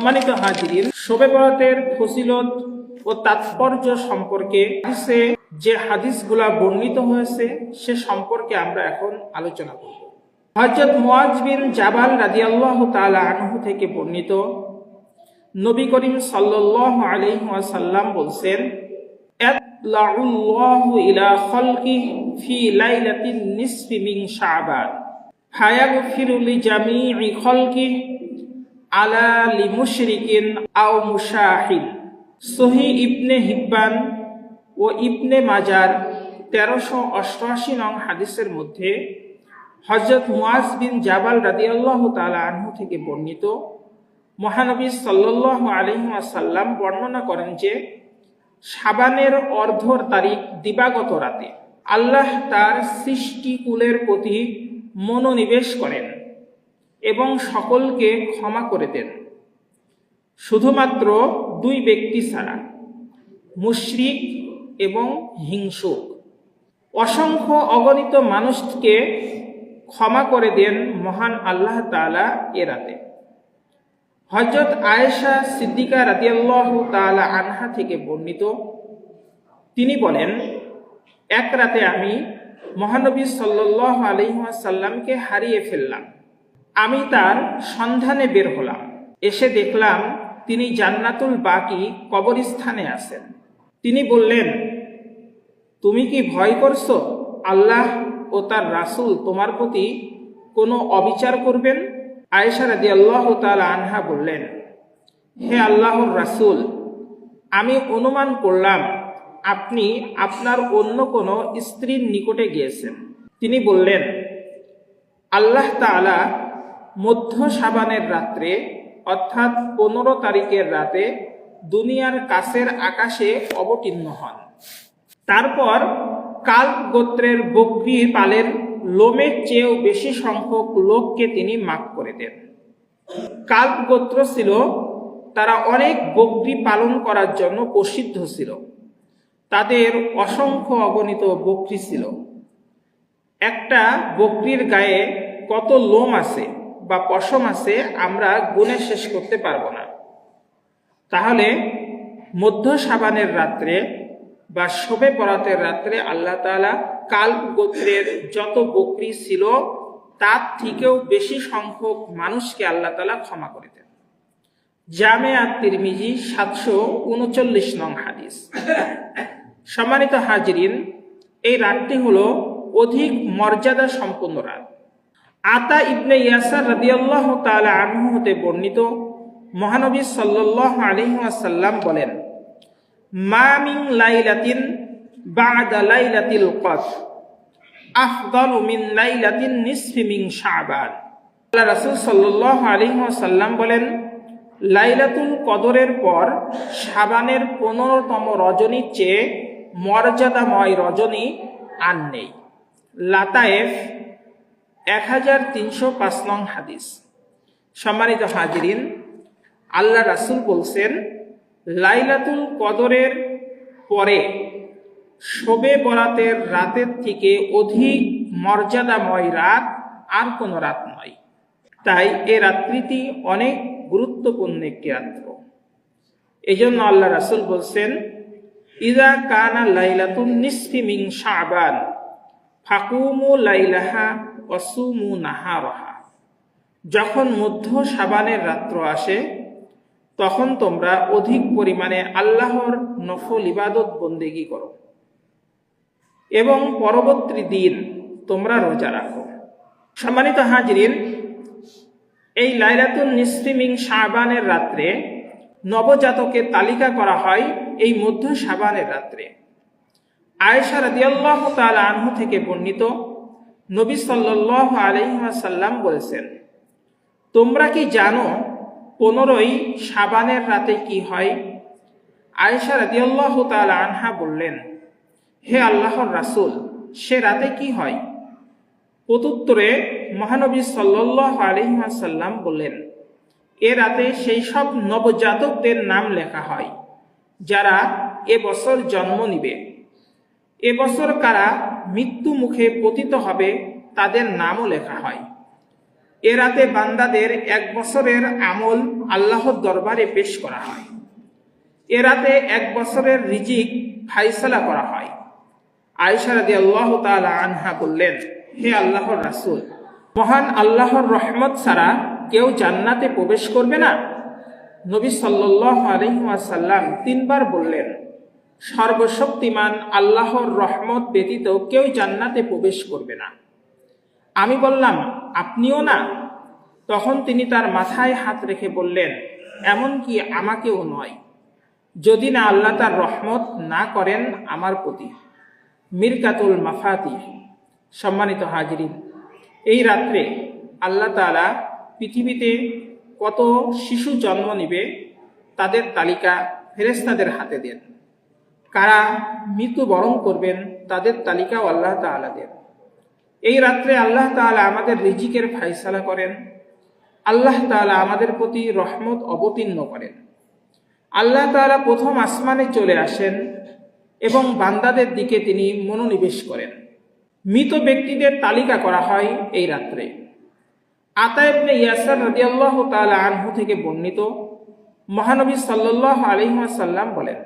সম্মানিত হাজিরিন, শবে বরাতের ফজিলত ও তাৎপর্য সম্পর্কে যে হাদিসগুলা বর্ণিত হয়েছে সে সম্পর্কে আমরা এখন আলোচনা করব। হযরত মুআয বিন জাবাল রাদিয়াল্লাহু তাআলা আনহু থেকে বর্ণিত, নবী করিম সাল্লাল্লাহু আলাইহি ওয়াসাল্লাম বলছেন, আল্লাহু ইলা খালকিহি ফি লাইলাতিন নিসফি মিন শাবান ফায়াগফিরু লিজামিই খালকিহি আলা লিমুশরিকিন আও মুশাহিন। সহিহ ইবনে হিব্বান ও ইবনে মাজার 1388 নং হাদিসের মধ্যে হযরত মুআয বিন জাবাল রাদিয়াল্লাহু তাআলা আনহু থেকে বর্ণিত, মহানবী সাল্লাল্লাহু আলাইহি ওয়াসাল্লাম বর্ণনা করেন যে শাবানের অর্ধর তারিখ দিবাগত রাতে আল্লাহ তার সৃষ্টিকুলের প্রতি মনোনিবেশ করেন এবং সকলকে ক্ষমা করে দেন, শুধুমাত্র দুই ব্যক্তি ছাড়া, মুশরিক এবং হিংসুক। অসংখ্য অগণিত মানুষকে ক্ষমা করে দেন মহান আল্লাহ তাআলা এ রাতে। হযরত আয়েশা সিদ্দিকা রাদিয়াল্লাহু তাআলা আনহা থেকে বর্ণিত, তিনি বলেন, এক রাতে আমি মহানবী সাল্লাল্লাহু আলাইহি ওয়াসাল্লামকে হারিয়ে ফেললাম। আমি তার সন্ধানে বের হলাম, এসে দেখলাম তিনি জান্নাতুল বাকি কবরস্থানে আছেন। তিনি বললেন, তুমি কি ভয় করছো আল্লাহ ও তার রাসূল তোমার প্রতি কোনো অবিচার করবেন? আয়েশা রাদিয়াল্লাহু তাআলা আনহা বললেন, হে আল্লাহর রাসূল, আমি অনুমান করলাম আপনি আপনার অন্য কোনো স্ত্রীর নিকটে গিয়েছেন। তিনি বললেন, আল্লাহ তাআলা মধ্য শাবানের রাত্রে অর্থাৎ 15 তারিখের রাতে দুনিয়ার কাছের আকাশে অবতীর্ণ হন। তারপর কালব গোত্রের বকরি পালের লোমের চেয়েও বেশি সংখ্যক লোককে তিনি মাফ করে দেন। কালব গোত্র ছিল, তারা অনেক বকরি পালন করার জন্য প্রসিদ্ধ ছিল। তাদের অসংখ্য অগণিত বকরি ছিল। একটা বকরির গায়ে কত লোম আছে বা পশম আছে আমরা গুণে শেষ করতে পারবো না। তাহলে মধ্য শাবানের রাত্রে বা শবে বরাতের রাত্রে আল্লাহ তাআলা কালব গোত্রের যত বকরি ছিল তার থেকেও বেশি সংখ্যক মানুষকে আল্লাহ তাআলা ক্ষমা করে দেন। জামে আত-তিরমিজি 739 নং হাদিস। সম্মানিত হাজিরিন, এই রাতটি হলো অধিক মর্যাদা সম্পন্ন রাত। আতা ইবনে ইয়াসার রাদিয়াল্লাহু তাআলা আনহু হতে বর্ণিত, মহানবী সাল্লাল্লাহু আলাইহি ওয়াসাল্লাম বলেন, মা মিন লাইলাতিন বা'দা লাইলাতিল কদর আফদালু মিন লাইলাতিন নিসফি মিন শাবান। আল্লাহ রাসূল সাল্লাল্লাহু আলাইহি ওয়াসাল্লাম বলেন, লাইলাতুল কদরের পর শাবানের 15তম রজনীর চেয়ে মর্যাদাময় রজনী আর নেই। লাতায়েফ 1305 নং হাদিস। সম্মানিত হাজিরিন, আল্লাহ রাসূল বলছেন, লাইলাতুল কদরের পরে শবে বরাতের রাতের থেকে অধিক মর্যাদাময় রাত আর কোনো রাত নয়। তাই এ রাত্রিটি অনেক গুরুত্বপূর্ণ একটি রাত্র। এই জন্য আল্লাহ রাসূল বলছেন, ইযা কানা লাইলাতুন নিসফি মিন শাবান ফাকুমু লাইলাহা ওয়াসুমু নাহারাহা। যখন মধ্য শাবানের রাত্র আসে তখন তোমরা অধিক পরিমাণে আল্লাহর নফল ইবাদত বন্দেগী করো এবং পরবর্তী দিন তোমরা রোজা রাখো। সম্মানিত হাজিরিন, এই লাইলাতুন নিসফি মিন শাবানের রাত্রে নবজাতকের তালিকা করা হয় এই মধ্য শাবানের রাত্রে। আয়েশা রাদিয়াল্লাহু তাআলা আনহা থেকে বর্ণিত, নবী সাল্লাল্লাহু আলাইহি ওয়াসাল্লাম বলেছেন, তোমরা কি জানো 15ই শাবানের রাতে কি হয়? আয়েশা রাদিয়াল্লাহু তাআলা আনহা বললেন, হে আল্লাহর রাসূল, সে রাতে কি হয়? প্রত্যুত্তরে মহানবী সাল্লাল্লাহু আলাইহি ওয়াসাল্লাম বললেন, এ রাতে সেই সব নবজাতকদের নাম লেখা হয় যারা এবছর জন্ম নিবে। এবছর কারা মৃত্যু মুখে পতিত হবে তাদের নামও লেখা হয়। এ রাতে বান্দাদের 1 বছরের আমল আল্লাহর দরবারে পেশ করা হয়। এ রাতে 1 বছরের রিজিক ফাইসালা করা হয়। আয়েশা রাদিয়াল্লাহু তাআলা আনহা বললেন, হে আল্লাহর রাসূল, মহান আল্লাহর রহমত ছাড়া কেউ জান্নাতে প্রবেশ করবে না? নবী সাল্লাল্লাহু আলাইহি ওয়াসাল্লাম 3 বার বললেন, সর্বশক্তিমান আল্লাহর রহমত ব্যতীত কেউ জান্নাতে প্রবেশ করবে না। আমি বললাম, আপনিও না? তখন তিনি তার মাথায় হাত রেখে বললেন, এমনকি আমাকেও নয়, যদি না আল্লাহ তার রহমত না করেন আমার প্রতি। মিরকাতুল মাফাতিহ। সম্মানিত হাজিরিন, এই রাত্রে আল্লাহ তাআলা পৃথিবীতে কত শিশু জন্ম নিবে তাদের তালিকা ফেরেশতাদের হাতে দেন। কারা মৃত্যুবরণ করবেন তাদের তালিকাও আল্লাহ তাআলা দেন। এই রাত্রে আল্লাহ তাআলা আমাদের রিজিকের ফায়সালা করেন। আল্লাহ তাআলা আমাদের প্রতি রহমত অবতীর্ণ করেন। আল্লাহ তাআলা প্রথম আসমানে চলে আসেন এবং বান্দাদের দিকে তিনি মনোনিবেশ করেন। মৃত ব্যক্তিদের তালিকা করা হয় এই রাত্রে। আতা ইবনে ইয়াসার রাদিয়াল্লাহু তাআলা আনহু থেকে বর্ণিত, মহানবী সাল্লাল্লাহু আলাইহি ওয়াসাল্লাম বলেন,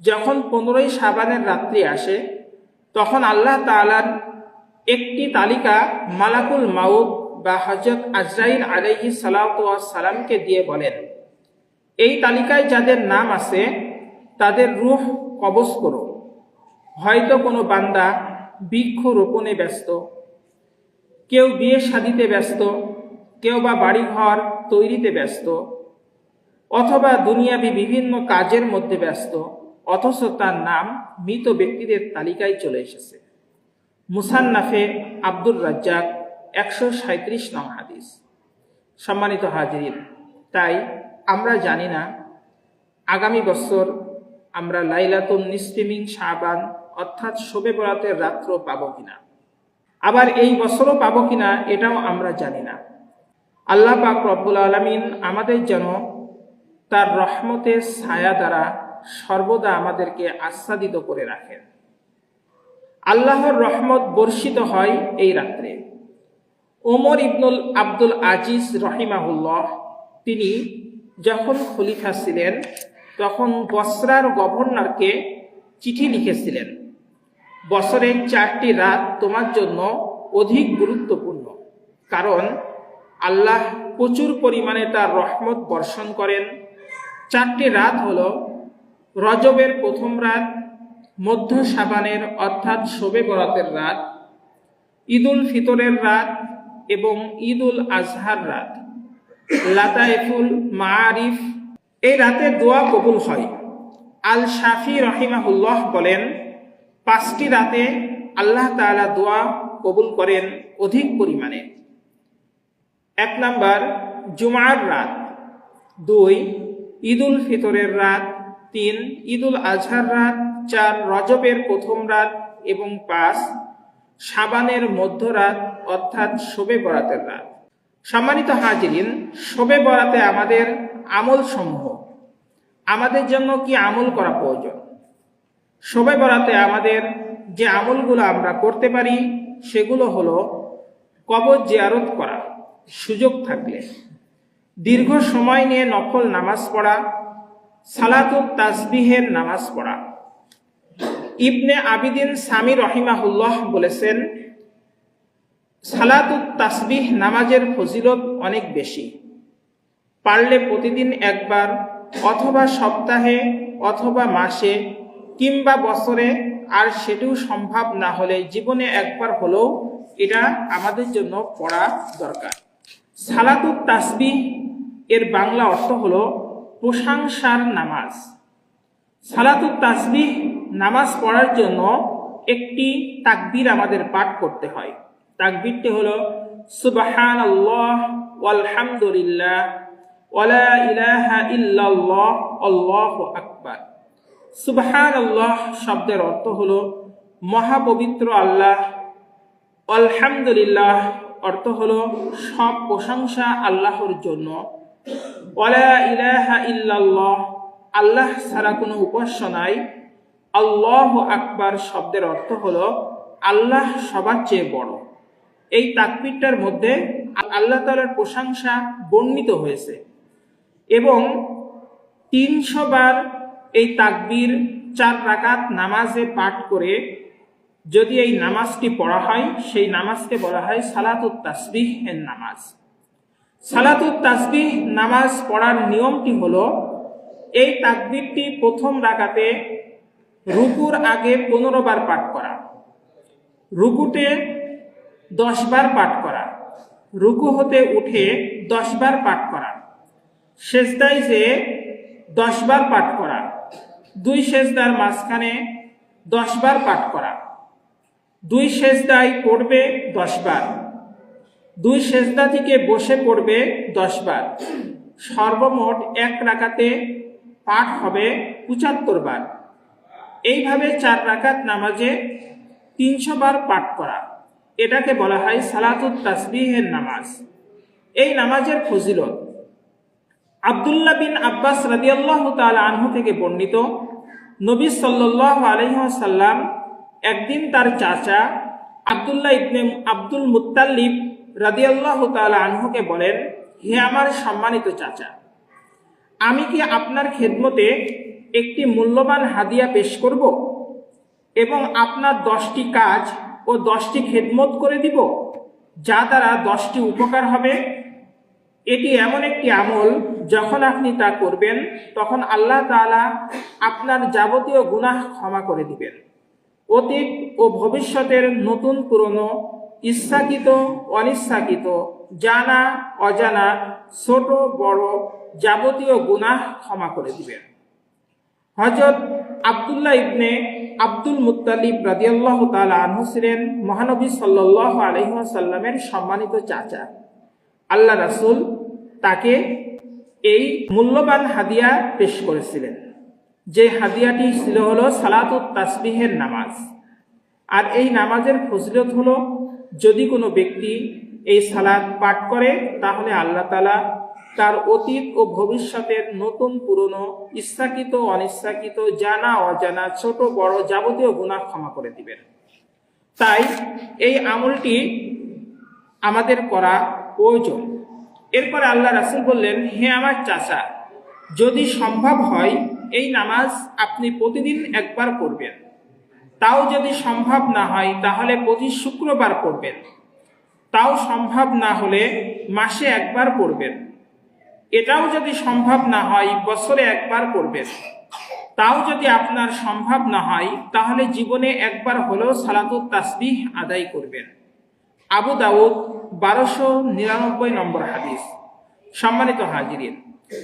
যখন 15ই শাবানের রাত্রি আসে তখন আল্লাহ তাআলার একটি তালিকা মালাকুল মাউত বা হযরত আজরাইল আলাইহিস সালাতু ওয়াস সালামকে দিয়ে বলেন, এই তালিকায় যাদের নাম আছে তাদের রূহ কবজ করো। হয়তো কোনো বান্দা বৃক্ষ রোপণে ব্যস্ত, কেউ বিয়ে শাদিতে ব্যস্ত, কেউ বা বাড়িঘর তৈরিতে ব্যস্ত, অথবা দুনিয়াবি বিভিন্ন কাজের মধ্যে ব্যস্ত, অথচ তার নাম মৃত ব্যক্তিদের তালিকায় চলে এসেছে। মুসান্নাফে আব্দুর রাজ্জাক 137 নং হাদিস। সম্মানিত হাজিরিন, তাই আমরা জানি না আগামী বছর আমরা লাইলাতুন নিসফি মিন শাবান অর্থাৎ শবে বরাতের রাত্র পাবো কিনা, আবার এই বছরও পাবো কিনা এটাও আমরা জানি না। আল্লাহ পাক রব্বুল আলামিন আমাদের যেন তার রহমতের ছায়া দ্বারা সর্বদা আমাদেরকে আচ্ছাদিত করে রাখেন। আল্লাহর রহমত বর্ষিত হয় এই রাত্রে। ওমর ইবনুল আব্দুল আজিজ রহিমাহুল্লাহ তিনি যখন খলিফা ছিলেন তখন বসরার গভর্নরকে চিঠি লিখেছিলেন, বছরের 4টি রাত তোমার জন্য অধিক গুরুত্বপূর্ণ, কারণ আল্লাহ প্রচুর পরিমাণে তার রহমত বর্ষণ করেন। 4টি রাত হলো রজবের প্রথম রাত, মধ্য শাবানের অর্থাৎ শবে বরাতের রাত, ঈদুল ফিতরের রাত এবং ঈদুল আজহার রাত। লাতাইফুল মাআরিফ, এই রাতে দোয়া কবুল হয়। আল শাফি রহিমাহুল্লাহ বলেন, 5টি রাতে আল্লাহ তাআলা দোয়া কবুল করেন অধিক পরিমাণে। 1 নাম্বার জুমার রাত, 2 ঈদুল ফিতরের রাত, 3 ঈদুল আজহার রাত, 4 রজবের প্রথম রাত এবং 5 শাবানের মধ্যরাত অর্থাৎ শবে বরাতের রাত। সম্মানিত হাজিরিন, শবে বরাতে আমাদের আমল সমূহ, আমাদের জন্য কি আমল করা প্রয়োজন? শবে বরাতে আমাদের যে আমলগুলো আমরা করতে পারি সেগুলো হলো কবর জিয়ারত করা, সুযোগ থাকলে দীর্ঘ সময় নিয়ে নফল নামাজ পড়া, সালাতুত তাসবিহের নামাজ পড়া। ইবনে আবিদিন সামি রহিমাহুল্লাহ বলেছেন, সালাতুত তাসবিহ নামাজের ফজিলত অনেক বেশি। পারলে প্রতিদিন একবার অথবা সপ্তাহে অথবা মাসে কিংবা বছরে, আর সেটিও সম্ভব না হলে জীবনে একবার হলেও এটা আমাদের জন্য পড়া দরকার। সালাতুত তাসবিহ এর বাংলা অর্থ হলো প্রশংসার নামাজ। সালাতুত তাসবিহ নামাজ পড়ার জন্য একটি তাকবীর আমাদের পাঠ করতে হয়। তাকবীরটি হলো সুবহানাল্লাহ ওয়ালহামদুলিল্লাহ ওয়ালা ইলাহা ইল্লাল্লাহ আল্লাহু আকবার। সুবহানাল্লাহ শব্দের অর্থ হলো মহাপবিত্র আল্লাহ, আলহামদুলিল্লাহ অর্থ হলো সব প্রশংসা আল্লাহর জন্য, ওয়ালা ইলাহা ইল্লাল্লাহ আল্লাহ ছাড়া কোনো উপাস্য নাই, আল্লাহু আকবার শব্দের অর্থ হলো আল্লাহ সবার চেয়ে বড়। এই তাকবীরটার মধ্যে আল্লাহ তাআলার প্রশংসা বর্ণিত হয়েছে এবং 300 বার এই তাকবীর 4 রাকাত নামাজে পাঠ করে যদি এই নামাজটি পড়া হয় সেই নামাজকে বলা হয় সালাতুত তাসবিহ এর নামাজ। সালাতুত তাসবিহ নামাজ পড়ার নিয়মটি হলো এই তাকবীরটি প্রথম রাকাতে রুকুর আগে 15 বার পাঠ করা, রুকুতে 10 বার পাঠ করা, রুকু হতে উঠে 10 বার পাঠ করা, সেজদায় যে 10 বার পাঠ করা, 2 সেজদার মাঝখানে 10 বার পাঠ করা, 2 সেজদায় পড়বে 10 বার, 2 সেজদা থেকে বসে পড়বে 10 বার, সর্বমোট এক রাকাতে পাঠ হবে 75 বার। এইভাবে 4 রাকাত নামাজে 300 বার পাঠ করা, এটাকে বলা হয় সালাতুত তাসবিহের নামাজ। এই নামাজের ফজিলত আব্দুল্লাহ বিন আব্বাস রাদিয়াল্লাহু তাআলা আনহু থেকে বর্ণিত, নবী সাল্লাল্লাহু আলাইহি ওয়াসাল্লাম একদিন তার চাচা আব্দুল্লাহ ইবনে আব্দুল মুত্তালিব রাদিয়াল্লাহু তাআলা আনহুকে বলেন, হে আমার সম্মানিত চাচা, আমি কি আপনার খেদমতে একটি মূল্যবান হাদিয়া পেশ করব এবং আপনার 10টি কাজ ও 10টি খেদমত করে দিব যা দ্বারা 10টি উপকার হবে। এটি এমন একটি আমল যখন আপনি তা করবেন তখন আল্লাহ তাআলা আপনার যাবতীয় গুনাহ ক্ষমা করে দিবেন। অতীত ও ভবিষ্যতের নতুন পুরনো, ইচ্ছাকৃত অনিচ্ছাকৃত, জানা অজানা, ছোট বড় যাবতীয় গুনাহ ক্ষমা করে দিবেন। হযরত আব্দুল্লাহ ইবনে আব্দুল মুত্তালিব রাদিয়াল্লাহু তাআলা আনহু ছিলেন মহানবী সাল্লাল্লাহু আলাইহি ওয়াসাল্লামের সম্মানিত চাচা। আল্লাহ রাসূল তাকে এই মূল্যবান হাদিয়া পেশ করেছিলেন, যে হাদিয়াটি ছিল হলো সালাতুত তাসবিহের নামাজ। আর এই নামাজের ফজিলত হলো যদি কোনো ব্যক্তি এই সালাত পাঠ করে তাহলে আল্লাহ তাআলা তার অতীত ও ভবিষ্যতের নতুন পুরনো, ইচ্ছাকৃত অনিচ্ছাকৃত, জানা অজানা, ছোট বড় যাবতীয় গুনাহ ক্ষমা করে দিবেন। তাই এই আমলটি আমাদের করা প্রয়োজন। এরপরে আল্লাহ রাসূল বললেন, হে আমার চাচা, যদি সম্ভব হয় এই নামাজ আপনি প্রতিদিন একবার পড়বেন, তাও যদি সম্ভব না হয় তাহলে প্রতি শুক্রবার পড়বেন, তাও সম্ভব না হলে মাসে একবার পড়বেন, এটাও যদি সম্ভব না হয় বছরে একবার পড়বেন, তাও যদি আপনার সম্ভব না হয় তাহলে জীবনে একবার হলেও সালাতুত তাসবিহ আদায় করবেন। আবু দাউদ 1299 নম্বর হাদিস। সম্মানিত হাজিরিন,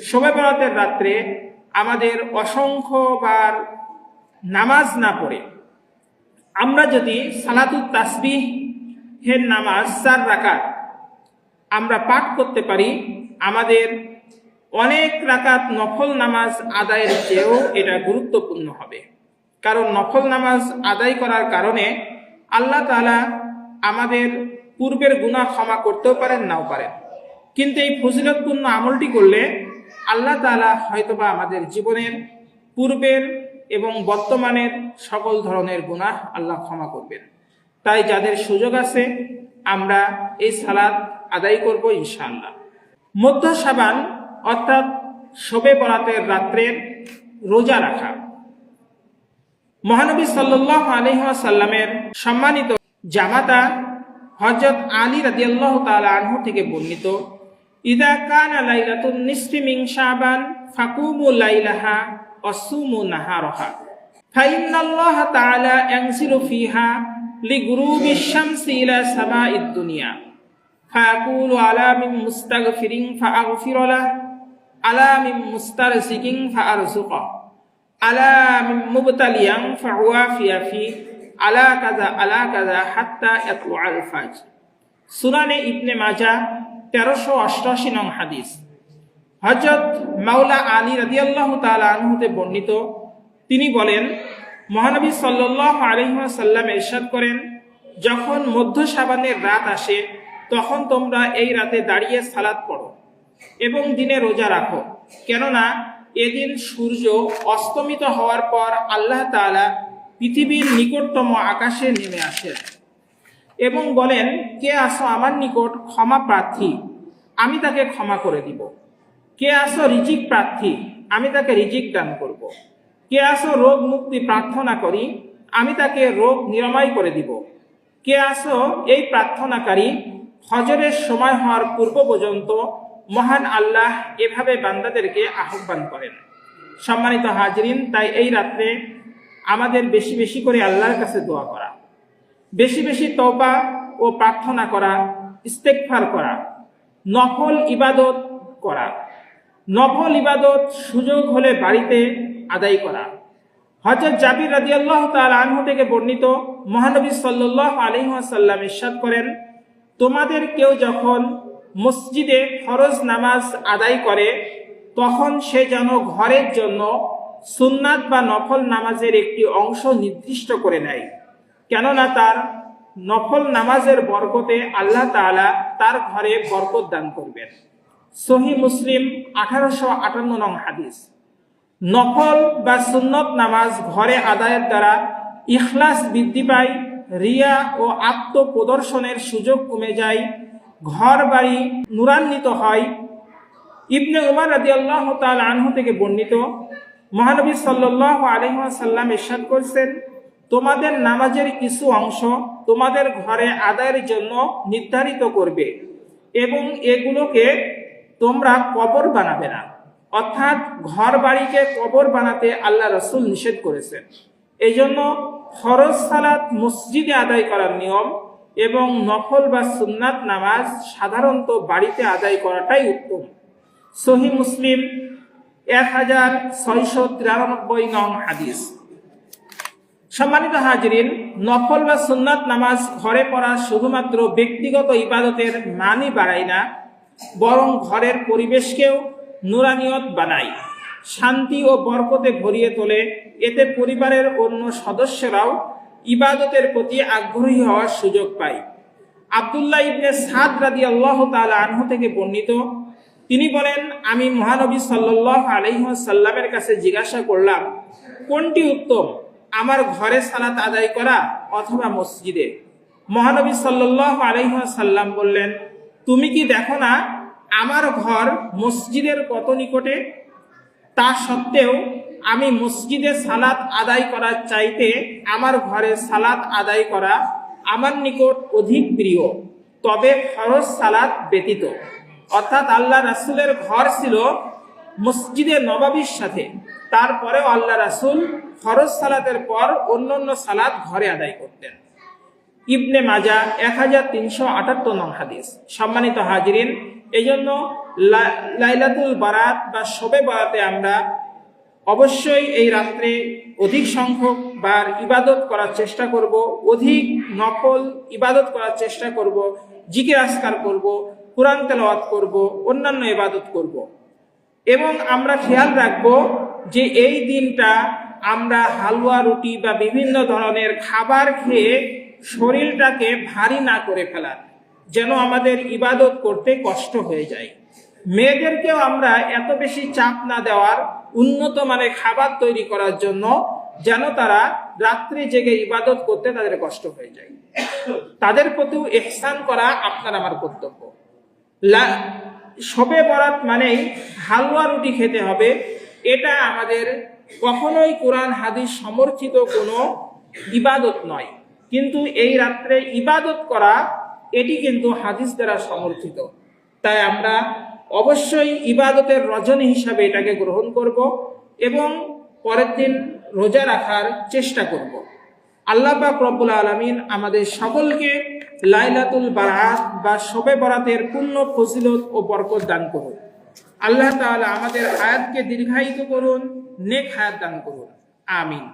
শবে বরাতের রাত্রে আমাদের অসংখ্যবার নামাজ না পড়ে আমরা যদি সালাতুত তাসবিহের নামাজ 4 রাকাত আমরা পাঠ করতে পারি, আমাদের অনেক রাকাত নফল নামাজ আদায়ের চেয়েও এটা গুরুত্বপূর্ণ হবে। কারণ নফল নামাজ আদায় করার কারণে আল্লাহ তাআলা আমাদের পূর্বের গুনাহ ক্ষমা করতেও পারেন, নাও পারেন, কিন্তু এই ফজিলতপূর্ণ আমলটি করলে আল্লাহ তাআলা হয়তোবা আমাদের জীবনের পূর্বের এবং বর্তমানের সকল ধরনের গুনাহ আল্লাহ ক্ষমা করবেন। তাই যাদের সুযোগ আছে আমরা এই সালাত আদায় করব ইনশাআল্লাহ। মধ্য শাবান অর্থাৎ শবে বরাতের রাত্রের রোজা রাখা। মহানবী সাল্লাল্লাহু আলাইহি ওয়াসাল্লামের সম্মানিত জামাতা হযরত আলী রাদিয়াল্লাহু তাআলা আনহু থেকে বর্ণিত, ইদা কানা লাইলাতুন নিসফি মিন শাবান ফাকুমু লাইলাহা ওয়াসুমু নাহারাহা ফাইন্নাল্লাহা তাআলা ইয়ানজিলু ফিহা লিগুরুবিশ শামসি ইলা সামাঈদ দুনিয়া ফায়াকুলু আলা মিন মুস্তাগফিরিন ফাআগফির লাহু আলা মিন মুস্তারজিকিন ফাআরযুকা আলা মিন মুবতালিয়ান ফাউয়াফিয়া ফি আলা কাযা হাত্তা ইয়াতলুআল ফাজর। সুনানে ইবনে মাজাহ 1388 নং হাদিস। হযরত মাওলা আলী রাদিয়াল্লাহু তাআলা আনহুতে বর্ণিত, তিনি বলেন, মহানবী সাল্লাল্লাহু আলাইহি ওয়াসাল্লাম ইরশাদ করেন, যখন মধ্য শাবানের রাত আসে তখন তোমরা এই রাতে দাঁড়িয়ে সালাত পড়ো এবং দিনে রোজা রাখো, কেননা এদিন সূর্য অস্তমিত হওয়ার পর আল্লাহ তাআলা পৃথিবীর নিকটতম আকাশে নেমে আসেন। এবং বলেন, কে আসো আমার নিকট ক্ষমা প্রার্থী, আমি তাকে ক্ষমা করে দিব। কে আসো রিজিক প্রার্থী, আমি তাকে রিজিক দান করব। কে আসো রোগ মুক্তি প্রার্থনা করি, আমি তাকে রোগ নিরাময় করে দিব। কে আসো এই প্রার্থনাকারী, ফজরের সময় হওয়ার পূর্ব পর্যন্ত মহান আল্লাহ এভাবে বান্দাদেরকে আহ্বান করেন। সম্মানিত হাজরিন, তাই এই রাত্রে আমাদের বেশি বেশি করে আল্লাহর কাছে দোয়া করা, বেশি বেশি তওবা ও প্রার্থনা করা, ইস্তেগফার করা, নফল ইবাদত করা। নফল ইবাদত সুযোগ হলে বাড়িতে আদায় করা। হযরত জাবির রাদিয়াল্লাহু তাআলা আনহু থেকে বর্ণিত, মহানবী সাল্লাল্লাহু আলাইহি ওয়াসাল্লাম ইরশাদ করেন, তোমাদের কেউ যখন মসজিদে ফরজ নামাজ আদায় করে তখন সে যেন ঘরের জন্য সুন্নাত বা নফল নামাজের একটি অংশ নির্দিষ্ট করে নেয়, কেননা তার নফল নামাজের বরকতে আল্লাহ তাআলা তার ঘরে বরকত দান করবেন। সহিহ মুসলিম 1858 নং হাদিস। নফল বা সুন্নত নামাজ ঘরে আদায়ের দ্বারা ইখলাস বৃদ্ধি পায়, রিয়া ও আত্মপ্রদর্শনের সুযোগ কমে যায়, ঘর বাড়ি নূরান্বিত হয়। ইবনে উমর রাদিয়াল্লাহু তাআলা আনহু থেকে বর্ণিত, মহানবী সাল্লাল্লাহু আলাইহি ওয়াসাল্লাম ইরশাদ করেছেন, তোমাদের নামাজের কিছু অংশ তোমাদের ঘরে আদায়ের জন্য নির্ধারিত করবে এবং এগুলোকে তোমরা কবর বানাবে না। অর্থাৎ ঘর বাড়িকে কবর বানাতে আল্লাহ রাসূল নিষেধ করেছেন। এই জন্য ফরজ সালাত মসজিদে আদায় করার নিয়ম এবং নফল বা সুন্নাত নামাজ সাধারণত বাড়িতে আদায় করাটাই উত্তম। সহিহ মুসলিম 1693 নং হাদিস। সম্মানিত হাজরিন, নফল বা সুন্নাত নামাজ ঘরে পড়া শুধুমাত্র ব্যক্তিগত ইবাদতের মানই বাড়ায় না, বরং ঘরের পরিবেশকেও নূরানিয়ত বানায়, শান্তি ও বরকতে ভরিয়ে তোলে। এতে পরিবারের অন্য সদস্যরাও ইবাদতের প্রতি আগ্রহী হওয়ার সুযোগ পায়। আব্দুল্লাহ ইবনে সাদ রাদিয়াল্লাহু তাআলা আনহু থেকে বর্ণিত, তিনি বলেন, আমি মহানবী সাল্লাল্লাহু আলাইহি ওয়াসাল্লামের কাছে জিজ্ঞাসা করলাম, কোনটি উত্তম, আমার ঘরে সালাত আদায় করা অথবা মসজিদে? মহানবী সাল্লাল্লাহু আলাইহি ওয়াসাল্লাম বললেন, তুমি কি দেখো না আমার ঘর মসজিদের কত নিকটে? তা সত্ত্বেও আমি মসজিদে সালাত আদায় করার চাইতে আমার ঘরে সালাত আদায় করা আমার নিকট অধিক প্রিয়, তবে ফরজ সালাত ব্যতীত। অর্থাৎ আল্লাহ রাসূলের ঘর ছিল মসজিদে নববীর সাথে, তারপরেও আল্লাহ রাসূল ফরজ সালাতের পর অন্যান্য সালাত ঘরে আদায় করতেন। ইবনে মাজাহ 1378 নং হাদিস। সম্মানিত হাজিরিন, এই জন্য লাইলাতুল বারাত বা শবে বারাতে আমরা অবশ্যই এই রাত্রে অধিক সংখ্যক বার ইবাদত করার চেষ্টা করব, অধিক নফল ইবাদত করার চেষ্টা করব, জিকির আজকার করব, কুরআন তেলাওয়াত করব, অন্যান্য ইবাদত করব। এবং আমরা খেয়াল রাখব যে এই দিনটা আমরা হালুয়া রুটি বা বিভিন্ন ধরনের খাবার খেয়ে শরীরটাকে ভারী না করে ফেলার, যেন আমাদের ইবাদত করতে কষ্ট হয়ে যায়। মেয়েদেরকেও আমরা এত বেশি চাপ না দেওয়ার, উন্নত মানের খাবার তৈরি করার জন্য, যেন তারা রাত্রে জেগে ইবাদত করতে তাদের কষ্ট হয়ে যায়। তাদের প্রতিও ইহসান করা আপনার আমার কর্তব্য। শবে বরাত মানেই হালুয়া রুটি খেতে হবে, এটা আমাদের কখনোই কোরআন হাদিস সমর্থিত কোনো ইবাদত নয়। কিন্তু এই রাত্রে ইবাদত করা, এটি কিন্তু হাদিস দ্বারা সমর্থিত। তাই আমরা অবশ্যই ইবাদতের রজনী হিসাবে এটাকে গ্রহণ করব এবং পরের দিন রোজা রাখার চেষ্টা করব। আল্লাহ পাক রব্বুল আলামিন আমাদের সকলকে লাইলাতুল বারাত বা শবে বরাতের পূর্ণ ফজিলত ও বরকত দান করুন। আল্লাহ তাআলা আমাদের হায়াতকে দীর্ঘায়িত করুন, নেক হায়াত দান করুন। আমিন।